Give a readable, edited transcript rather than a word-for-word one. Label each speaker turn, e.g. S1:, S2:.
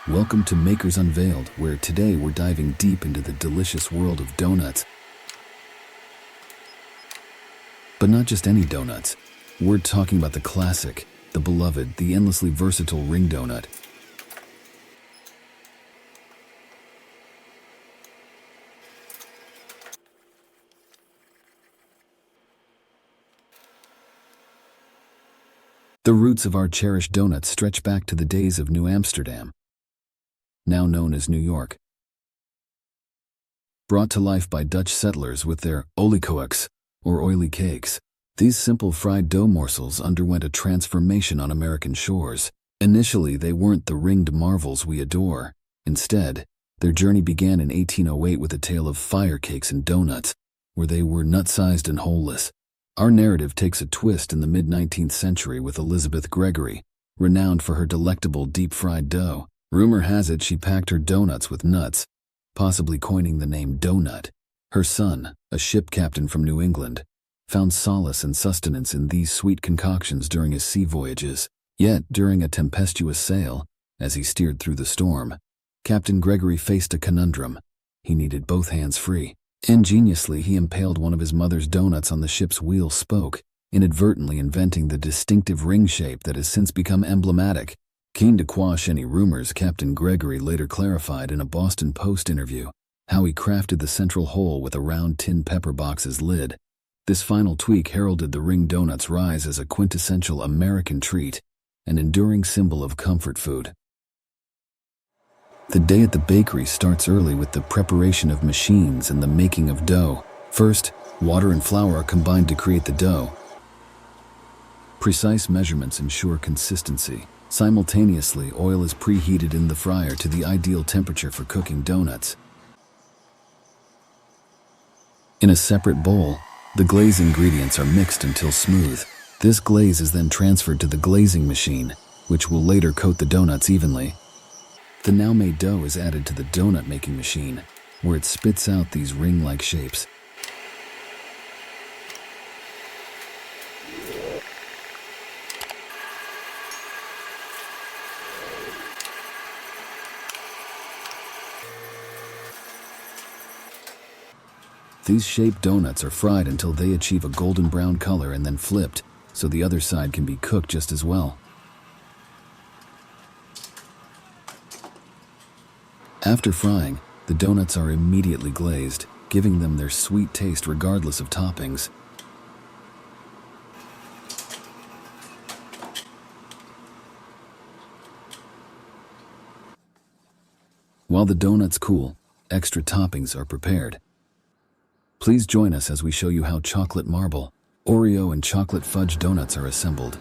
S1: Welcome to Makers Unveiled, where today we're diving deep into the delicious world of donuts. But not just any donuts. We're talking about the classic, the beloved, the endlessly versatile ring donut. The roots of our cherished donuts stretch back to the days of New Amsterdam, now known as New York. Brought to life by Dutch settlers with their oliekoeks, or oily cakes, these simple fried dough morsels underwent a transformation on American shores. Initially, they weren't the ringed marvels we adore. Instead, their journey began in 1808 with a tale of fire cakes and donuts, where they were nut-sized and holeless. Our narrative takes a twist in the mid-19th century with Elizabeth Gregory, renowned for her delectable deep-fried dough. Rumor has it she packed her donuts with nuts, possibly coining the name doughnut. Her son, a ship captain from New England, found solace and sustenance in these sweet concoctions during his sea voyages. Yet, during a tempestuous sail, as he steered through the storm, Captain Gregory faced a conundrum. He needed both hands free. Ingeniously, he impaled one of his mother's donuts on the ship's wheel spoke, inadvertently inventing the distinctive ring shape that has since become emblematic. Keen to quash any rumors, Captain Gregory later clarified in a Boston Post interview how he crafted the central hole with a round tin pepper box's lid. This final tweak heralded the ring donut's rise as a quintessential American treat, an enduring symbol of comfort food. The day at the bakery starts early with the preparation of machines and the making of dough. First, water and flour are combined to create the dough. Precise measurements ensure consistency. Simultaneously, oil is preheated in the fryer to the ideal temperature for cooking donuts. In a separate bowl, the glaze ingredients are mixed until smooth. This glaze is then transferred to the glazing machine, which will later coat the donuts evenly. The now-made dough is added to the donut making machine, where it spits out these ring-like shapes. These shaped donuts are fried until they achieve a golden brown color and then flipped, so the other side can be cooked just as well. After frying, the donuts are immediately glazed, giving them their sweet taste regardless of toppings. While the donuts cool, extra toppings are prepared. Please join us as we show you how chocolate marble, Oreo and chocolate fudge donuts are assembled.